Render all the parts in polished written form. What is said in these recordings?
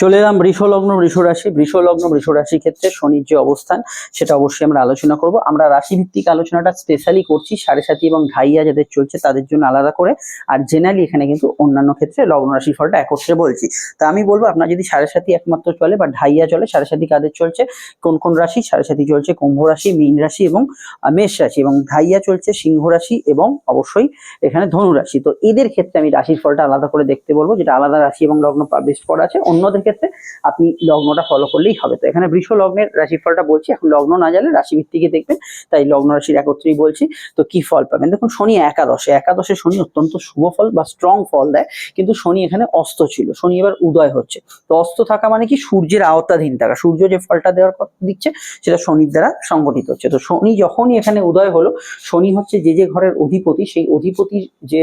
চলে এলাম বৃষ লগ্ন বৃষ রাশি। বৃষ লগ্ন বৃষ রাশির ক্ষেত্রে শনির যে অবস্থান সেটা অবশ্যই আমরা আলোচনা করব। আমরা রাশি ভিত্তিক আলোচনাটা স্পেশালি করছি, 7.5 এবং ঢাইয়া যাদের চলছে তাদের জন্য আলাদা করে, আর জেনারেলি এখানে কিন্তু অন্যান্য ক্ষেত্রে লগ্ন রাশির ফলটা একত্রে বলছি। তা আমি বলবো আপনার যদি 7.5 একমাত্র চলে বা ঢাইয়া চলে, 7.5 কাদের চলছে, কোন কোন রাশি? 7.5 চলছে কুম্ভ রাশি, মীন রাশি এবং মেষ রাশি, এবং ঢাইয়া চলছে সিংহ রাশি এবং অবশ্যই এখানে ধনু রাশি। তো এদের ক্ষেত্রে আমি রাশির ফলটা আলাদা করে দেখতে বলবো, যেটা আলাদা রাশি এবং লগ্ন পাবলিশ করা আছে। অন্যদের ক্ষেত্রে আপনি লগ্নটা ফলো করলেই হবে। তো এখানে বৃষ লগ্নের রাশিফলটা বলছি, এখন লগ্ন না জানলে রাশি ভিত্তিকে দেখবেন, তাই লগ্ন রাশির একত্রেই বলছি। তো কি ফল পাবেন দেখুন, শনি একাদশে শনি অত্যন্ত শুভ ফল বা স্ট্রং ফল দেয়, কিন্তু শনি এখানে অস্ত ছিল, শনি এবার উদয় হচ্ছে। তো অস্ত থাকা মানে কি? সূর্যের আওতাধীন থাকা, সূর্য যে ফলটা দেওয়ার কথা দিচ্ছে সেটা শনির দ্বারা সংগঠিত হচ্ছে। তো শনি যখনই এখানে উদয় হলো, শনি হচ্ছে যে যে ঘরের অধিপতি, সেই অধিপতির যে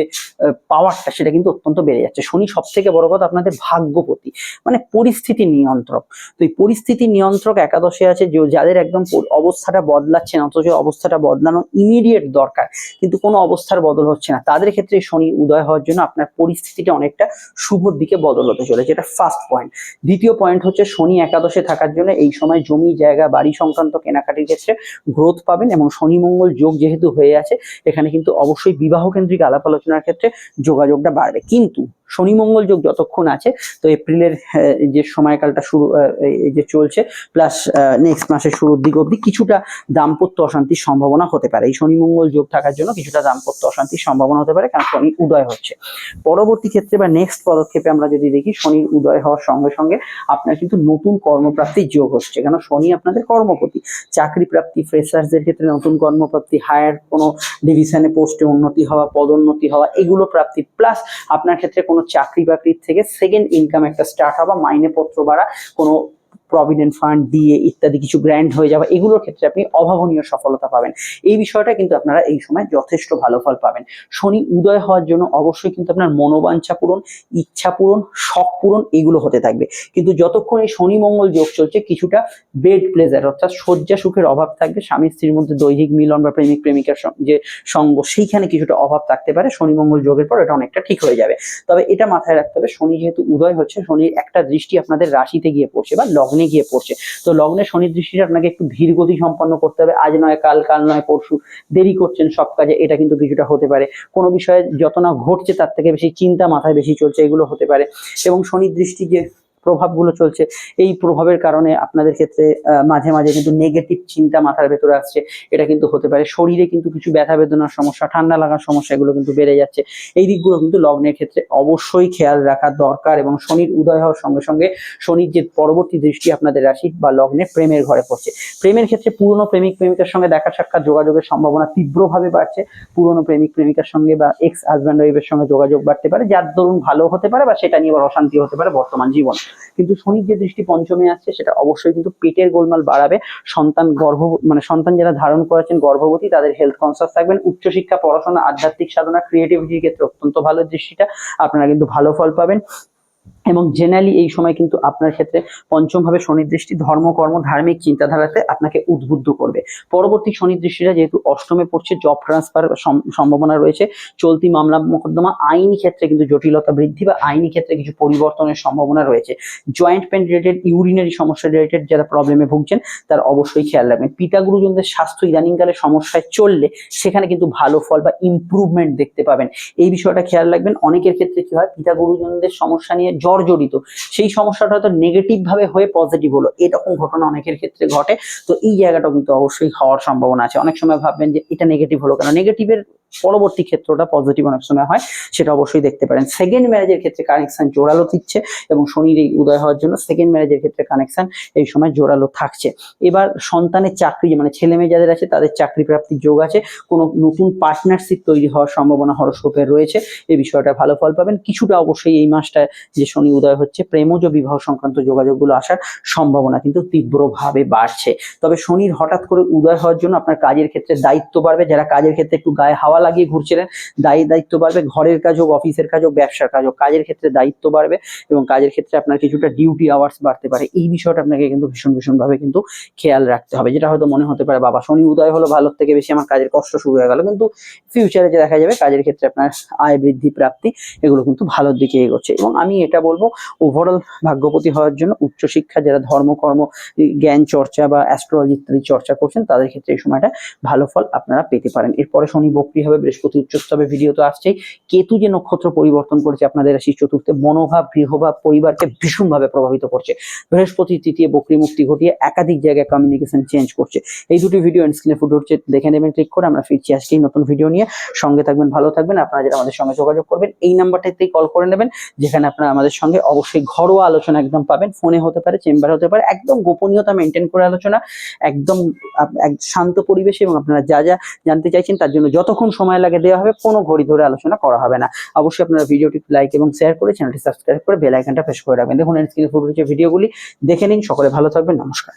পাওয়ারটা সেটা কিন্তু অত্যন্ত বেড়ে যাচ্ছে। শনি সব থেকে বড় কথা আপনাদের ভাগ্যপতি, মানে পরিস্থিতি নিয়ন্ত্রক। তো এই পরিস্থিতি নিয়ন্ত্রক একাদশে আছে, যে যাদের একদম অবস্থাটা বদলাচ্ছে না, অথচ অবস্থাটা বদলানো ইমিডিয়েট দরকার, কিন্তু কোনো অবস্থার বদল হচ্ছে না, তাদের ক্ষেত্রে শনি উদয় হওয়ার জন্য আপনার পরিস্থিতিটা অনেকটা শুভর দিকে বদল হতে চলেছে। এটা ফার্স্ট পয়েন্ট। দ্বিতীয় পয়েন্ট হচ্ছে শনি একাদশে থাকার জন্য এই সময় জমি জায়গা বাড়ি সংক্রান্ত কেনাকাটির ক্ষেত্রে গ্রোথ পাবেন, এবং শনি মঙ্গল যোগ যেহেতু হয়ে আছে, এখানে কিন্তু অবশ্যই বিবাহ কেন্দ্রিক আলাপ আলোচনার ক্ষেত্রে যোগাযোগটা বাড়বে। কিন্তু শনি মঙ্গল যোগ যতক্ষণ আছে, তো এপ্রিলের যে সময়কালটা শুরু এই যে চলছে, প্লাস নেক্সট মাসের শুরুর দিক অবধি কিছুটা দাম্পত্য অশান্তির সম্ভাবনা হতে পারে। এই শনি মঙ্গল যোগ থাকার জন্য কিছুটা দাম্পত্য অশান্তির সম্ভাবনা হতে পারে, কারণ শনি উদয় হচ্ছে। পরবর্তী ক্ষেত্রে বা নেক্সট পদক্ষেপে আমরা যদি দেখি, শনির উদয় হওয়ার সঙ্গে সঙ্গে আপনার কিন্তু নতুন কর্মপ্রাপ্তির যোগ হচ্ছে, কারণ শনি আপনাদের কর্মপতি। চাকরি প্রাপ্তি, ফ্রেশার্সদের ক্ষেত্রে নতুন কর্মপ্রাপ্তি, হায়ার কোনো ডিভিশনে পোস্টে উন্নতি হওয়া, পদোন্নতি হওয়া, এগুলো প্রাপ্তি। প্লাস আপনার ক্ষেত্রে কোনো চাকরি বাকরির থেকে সেকেন্ড ইনকাম একটা স্টার্ট হওয়া, মাইনে পত্র বাড়া, কোনো প্রভিডেন্ট ফান্ড দিয়ে ইত্যাদি কিছু গ্র্যান্ড হয়ে যাওয়া, এগুলোর ক্ষেত্রে আপনি অভাবনীয় সফলতা পাবেন। এই বিষয়টা কিন্তু আপনারা এই সময় যথেষ্ট ভালো ফল পাবেন। শনি উদয় হওয়ার জন্য অবশ্যই কিন্তু আপনার মনোবাঞ্ছা পূরণ, ইচ্ছা পূরণ, শখ পূরণ, এগুলো হতে থাকবে। কিন্তু যতক্ষণ এই শনি মঙ্গল যোগ চলছে, কিছুটা বেড প্লেজার অর্থাৎ শয্যা সুখের অভাব থাকবে, স্বামী স্ত্রীর মধ্যে দৈহিক মিলন বা প্রেমিক প্রেমিকার যে সঙ্গ, সেইখানে কিছুটা অভাব থাকতে পারে। শনি মঙ্গল যোগের পর এটা অনেকটা ঠিক হয়ে যাবে। তবে এটা মাথায় রাখতে হবে, শনি যেহেতু উদয় হচ্ছে, শনির একটা দৃষ্টি আপনাদের রাশিতে গিয়ে পড়ছে বা লগ্নে গিয়ে পড়ছে। তো লগ্নে শনির দৃষ্টিটা আপনাকে একটু ধীর গতি সম্পন্ন করতে হবে। আজ নয় কাল, কাল নয় পরশু, দেরি করছেন সব কাজে, এটা কিন্তু কিছুটা হতে পারে। কোনো বিষয়ে যত না ঘটছে তার থেকে বেশি চিন্তা মাথায় বেশি চলছে, এগুলো হতে পারে। এবং শনির দৃষ্টি যে প্রভাবগুলো চলছে, এই প্রভাবের কারণে আপনাদের ক্ষেত্রে মাঝে মাঝে কিন্তু নেগেটিভ চিন্তা মাথার ভেতরে আসছে, এটা কিন্তু হতে পারে। শরীরে কিন্তু কিছু ব্যথা বেদনার সমস্যা, ঠান্ডা লাগার সমস্যা, এগুলো কিন্তু বেড়ে যাচ্ছে। এই দিকগুলো কিন্তু লগ্নের ক্ষেত্রে অবশ্যই খেয়াল রাখা দরকার। এবং শনির উদয় হওয়ার সঙ্গে সঙ্গে শনির যে পরবর্তী দৃষ্টি আপনাদের রাশি বা লগ্নে প্রেমের ঘরে পড়ছে, প্রেমের ক্ষেত্রে পুরনো প্রেমিক প্রেমিকার সঙ্গে দেখা সাক্ষাৎ যোগাযোগের সম্ভাবনা তীব্রভাবে বাড়ছে। পুরনো প্রেমিক প্রেমিকার সঙ্গে বা এক্স হাজব্যান্ড ওয়াইফের সঙ্গে যোগাযোগ বাড়তে পারে, যার দরুন ভালো হতে পারে বা সেটা নিয়ে আবার অশান্তি হতে পারে বর্তমান জীবনে। কিন্তু শনির যে দৃষ্টি পঞ্চমে আসছে, সেটা অবশ্যই কিন্তু পেটের গোলমাল বাড়াবে। সন্তান মানে সন্তান যারা ধারণ করেছেন, গর্ভবতী, তাদের হেলথ কনসাস থাকবেন। উচ্চশিক্ষা, পড়াশোনা, আধ্যাত্মিক সাধনা, ক্রিয়েটিভিটির ক্ষেত্রে অত্যন্ত ভালো দৃষ্টিটা, আপনারা কিন্তু ভালো ফল পাবেন। এবং জেনারেলি এই সময় কিন্তু আপনার ক্ষেত্রে পঞ্চম ভাবে শনির দৃষ্টি ধর্ম কর্ম ধার্মিক চিন্তাধারাতে আপনাকে উদ্বুদ্ধ করবে। পরবর্তী শনির দৃষ্টিটা যেহেতু অষ্টমে পড়ছে, জব ট্রান্সফার সম্ভাবনা রয়েছে। চলতি মামলা মোকদ্দমা, আইনি ক্ষেত্রে কিন্তু জটিলতা বৃদ্ধি বা আইনি ক্ষেত্রে কিছু পরিবর্তনের সম্ভাবনা রয়েছে। জয়েন্ট পেন রিলেটেড, ইউরিনারি সমস্যা রিলেটেড যারা প্রবলেমে ভুগছেন, তার অবশ্যই খেয়াল রাখবেন। পিতা গুরুজনদের স্বাস্থ্য ইদানিংকালে সমস্যায় চললে সেখানে কিন্তু ভালো ফল বা ইমপ্রুভমেন্ট দেখতে পাবেন, এই বিষয়টা খেয়াল রাখবেন। অনেকের ক্ষেত্রে কি হয়, পিতা গুরুজনদের সমস্যা নিয়ে জড়িত, সেই সমস্যাটা হয়তো নেগেটিভ ভাবে হয়ে পজিটিভ হলো, এরকম ঘটনা অনেকের ক্ষেত্রে ঘটে। তো এই জায়গাটাও কিন্তু অবশ্যই হওয়ার সম্ভাবনা আছে। অনেক সময় ভাববেন যে এটা নেগেটিভ হলো কেন, নেগেটিভের পরবর্তী ক্ষেত্রটা পজিটিভ অনেক সময় হয়, সেটা অবশ্যই দেখতে পারেন। সেকেন্ড ম্যারেজের ক্ষেত্রে কানেকশন জোরালো দিচ্ছে, এবং শনির এই উদয় হওয়ার জন্য সেকেন্ড ম্যারেজের ক্ষেত্রে কানেকশন এই সময় জোরালো থাকছে। এবার সন্তানের চাকরি, মানে ছেলে মেয়ে যাদের আছে তাদের চাকরি প্রাপ্তির যোগ আছে। কোনো নতুন পার্টনারশিপ তৈরি হওয়ার সম্ভাবনা হরস্কোপে রয়েছে, এই বিষয়টা ভালো ফল পাবেন। কিছুটা অবশ্যই এই মাসটা যে শনি উদয় হচ্ছে, প্রেমজ বিবাহ সংক্রান্ত যোগাযোগগুলো আসার সম্ভাবনা কিন্তু তীব্রভাবে বাড়ছে। তবে শনির হঠাৎ করে উদয় হওয়ার জন্য আপনার কাজের ক্ষেত্রে দায়িত্ব বাড়বে। যারা কাজের ক্ষেত্রে একটু গায়ে হাওয়া লাগিয়ে ঘুরছিলেন, দায়িত্ব বাড়বে, ঘরের কাজ হোক, অফিসের কাজ হোক, ব্যবসার কাজ হোক, কাজের ক্ষেত্রে দায়িত্ব বাড়বে এবং কাজের ক্ষেত্রে আপনার কিছুটা ডিউটি আওয়ার্স বাড়তে পারে। এই বিষয়টা আপনাকে কিন্তু ভীষণ ভাবে কিন্তু খেয়াল রাখতে হবে। যেটা হয়তো মনে হতে পারে বাবা শনি উদয় হলো, ভালোর থেকে বেশি আমার কাজের কষ্ট শুরু হয়ে গেল, কিন্তু ফিউচারে যে দেখা যাবে কাজের ক্ষেত্রে আপনার আয় বৃদ্ধি প্রাপ্তি এগুলো কিন্তু ভালোর দিকে এগোচ্ছে। এবং আমি এটা বলবো ওভারঅল ভাগ্যপতি হওয়ার জন্য উচ্চশিক্ষা, যারা ধর্মকর্ম, জ্ঞান চর্চা বা অ্যাস্ট্রোলজি ইত্যাদি চর্চা করছেন তাদের ক্ষেত্রে এই সময়টা ভালো ফল আপনারা পেতে পারেন। এরপরে শনি বক্রী হবে, বৃহস্পতি উচ্চস্থ হবে, ভিডিও তো আসছেই। কেতু যে নক্ষত্র পরিবর্তন করেছে আপনাদের রাশি চতুর্থে, মনোভাব, গৃহভাব, পরিবারকে ভীষণভাবে প্রভাবিত করছে। বৃহস্পতি তৃতীয় বক্রী মুক্তি ঘটিয়ে একাধিক জায়গায় কমিউনিকেশন চেঞ্জ করছে। এই দুটি ভিডিও স্ক্রিনে ফুটে উঠছে, দেখে নেবেন ক্লিক করে। আমরা ফিরছি আজকেই নতুন ভিডিও নিয়ে, সঙ্গে থাকবেন, ভালো থাকবেন। আপনারা যারা আমাদের সঙ্গে যোগাযোগ করবেন এই নাম্বারটাতেই কল করে নেবেন, যেখানে আপনারা আমাদের সঙ্গে অবশ্যই ঘরোয়া আলোচনা একদম পাবেন, ফোনে হতে পারে, চেম্বারে হতে পারে, একদম গোপনীয়তা মেনটেন করে আলোচনা, একদম এক শান্ত পরিবেশে, এবং আপনারা যা যা জানতে চাইছেন তার জন্য যতক্ষণ সময় লাগে দেওয়া হবে, কোনো ঘড়ি ধরে আলোচনা করা হবে না। অবশ্যই আপনারা ভিডিওটি লাইক এবং শেয়ার করে চ্যানেলটি সাবস্ক্রাইব করে বেল আইকনটা প্রেস করে রাখবেন। দেখুন স্ক্রিনে ফুটে উঠছে ভিডিওগুলি, দেখে নিন। সকলে ভালো থাকবেন, নমস্কার।